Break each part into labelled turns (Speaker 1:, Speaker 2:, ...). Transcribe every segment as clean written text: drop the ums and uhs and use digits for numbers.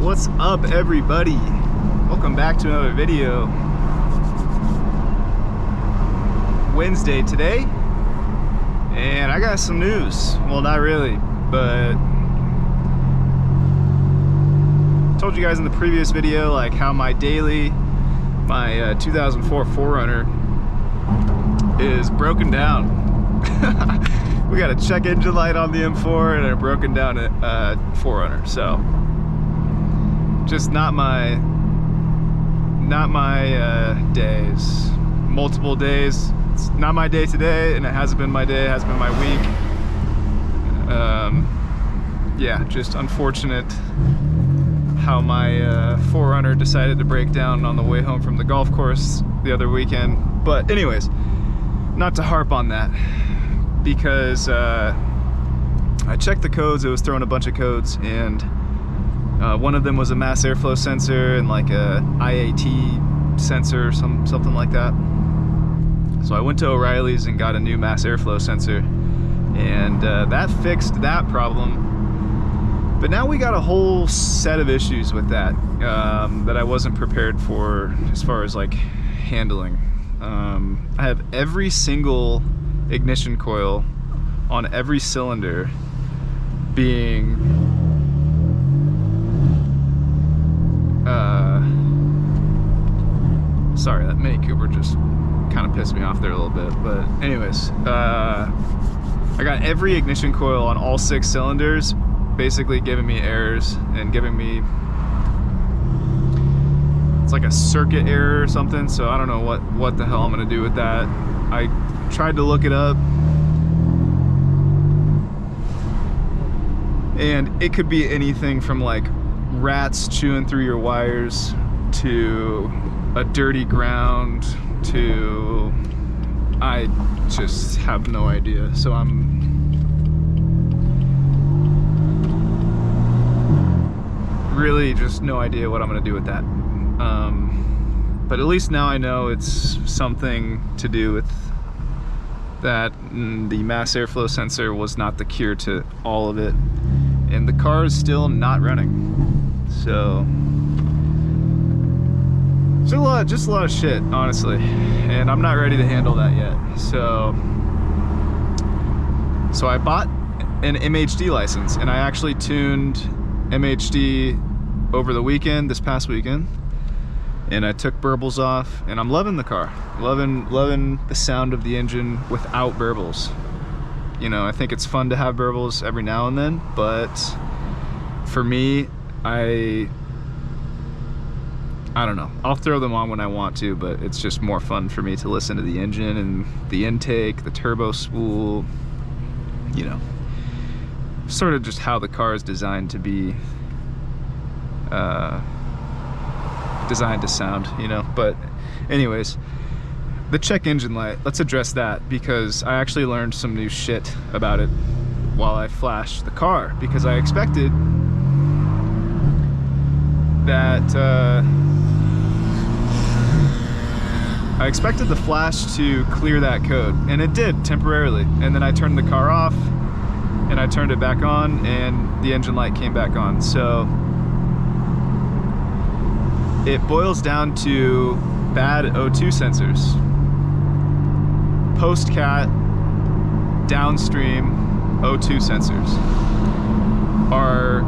Speaker 1: What's up, everybody? Welcome back to another video. Wednesday today, and I got some news. Well, not really, but I told you guys in the previous video like how my 2004 4Runner is broken down. We got a check engine light on the M4 and a broken down 4Runner, so just not my days. Multiple days. It's not my day today, and it hasn't been my day, it hasn't been my week. Yeah, just unfortunate how my 4Runner decided to break down on the way home from the golf course the other weekend. But anyways, not to harp on that, because I checked the codes. It was throwing a bunch of codes, and one of them was a mass airflow sensor and like a IAT sensor, something like that. So I went to O'Reilly's and got a new mass airflow sensor, and that fixed that problem. But now we got a whole set of issues with that that I wasn't prepared for as far as like handling. I have every single ignition coil on every cylinder being sorry, that Mini Cooper just kind of pissed me off there a little bit, but anyways, I got every ignition coil on all 6 cylinders basically giving me errors and giving me, it's like a circuit error or something, so I don't know what the hell I'm gonna do with that. I tried to look it up, and it could be anything from like rats chewing through your wires to a dirty ground to, I just have no idea. So I'm really just no idea what I'm gonna do with that. But at least now I know it's something to do with that. The mass airflow sensor was not the cure to all of it, and the car is still not running. So just a lot of shit, honestly, and I'm not ready to handle that yet. So I bought an MHD license, and I actually tuned MHD over the weekend, this past weekend, and I took burbles off, and I'm loving the car, loving the sound of the engine without burbles. You know, I think it's fun to have burbles every now and then, but for me, I don't know. I'll throw them on when I want to, but it's just more fun for me to listen to the engine and the intake, the turbo spool, you know, sort of just how the car is designed to be, designed to sound, you know. But anyways, the check engine light, let's address that, because I actually learned some new shit about it while I flashed the car, because I expected that I expected the flash to clear that code, and it did temporarily, and then I turned the car off and I turned it back on, and the engine light came back on. So it boils down to bad O2 sensors. Post-cat downstream O2 sensors are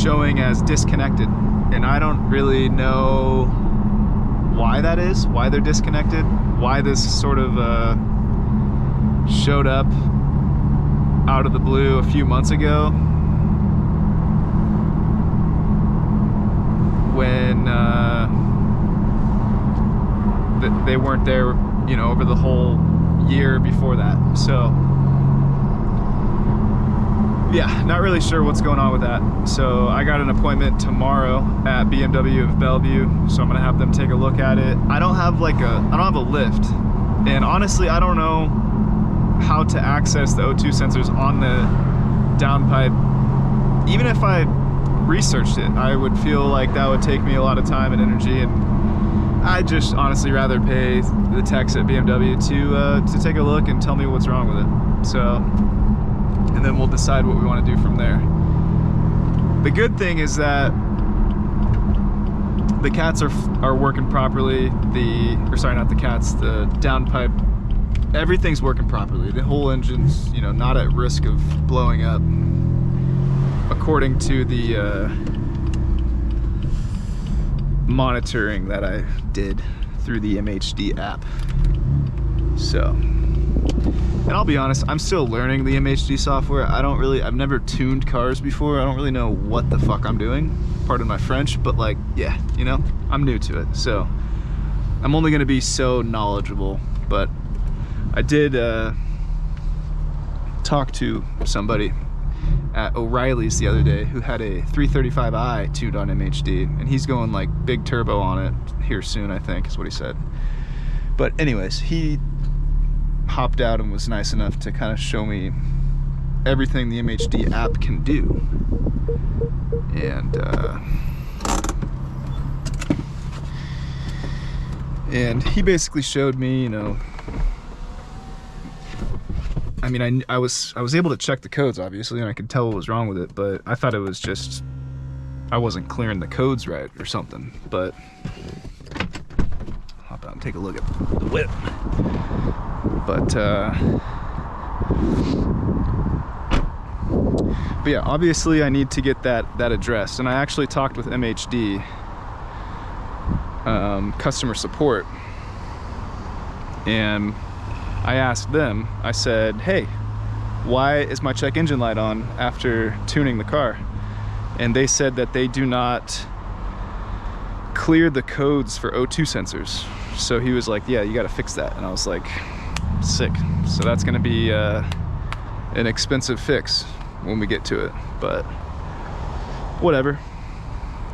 Speaker 1: showing as disconnected, and I don't really know why that is, why they're disconnected, why this sort of showed up out of the blue a few months ago when they weren't there, you know, over the whole year before that. So yeah, not really sure what's going on with that. So I got an appointment tomorrow at BMW of Bellevue, so I'm gonna have them take a look at it. I don't have like I don't have a lift, and honestly I don't know how to access the O2 sensors on the downpipe. Even if I researched it, I would feel like that would take me a lot of time and energy, and I'd just honestly rather pay the techs at BMW to take a look and tell me what's wrong with it. So, and then we'll decide what we want to do from there. The good thing is that the cats are working properly. Sorry, not the cats, the downpipe. Everything's working properly. The whole engine's, you know, not at risk of blowing up, according to the monitoring that I did through the MHD app. So, and I'll be honest, I'm still learning the MHD software. I've never tuned cars before. I don't really know what the fuck I'm doing, pardon my French, but like, yeah, you know, I'm new to it. So I'm only gonna be so knowledgeable, but I did talk to somebody at O'Reilly's the other day who had a 335i tuned on MHD, and he's going like big turbo on it here soon, I think is what he said. But anyways, he hopped out and was nice enough to kind of show me everything the MHD app can do. And he basically showed me, you know, I mean, I was able to check the codes, obviously, and I could tell what was wrong with it, but I thought it was just, I wasn't clearing the codes right or something. But hop out and take a look at the whip. But yeah, obviously I need to get that addressed, and I actually talked with MHD customer support, and I asked them, I said, hey, why is my check engine light on after tuning the car? And they said that they do not clear the codes for O2 sensors. So he was like, yeah, you gotta fix that. And I was like, sick. So that's gonna be an expensive fix when we get to it, but whatever.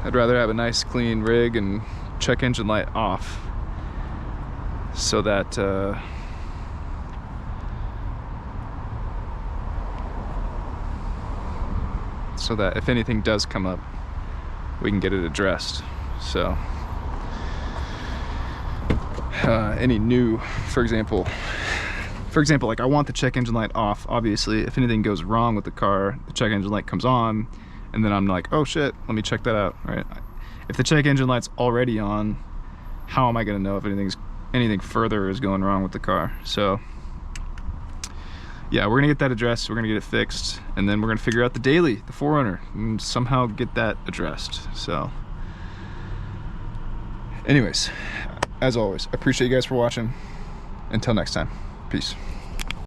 Speaker 1: I'd rather have a nice clean rig and check engine light off so that if anything does come up, we can get it addressed. So any new, for example, like I want the check engine light off. Obviously, if anything goes wrong with the car, the check engine light comes on, and then I'm like, oh shit, let me check that out, right? If the check engine light's already on, how am I gonna know if anything further is going wrong with the car? So yeah, we're gonna get that addressed, we're gonna get it fixed, and then we're gonna figure out the daily, the 4Runner, and somehow get that addressed. So anyways, as always, I appreciate you guys for watching. Until next time, peace.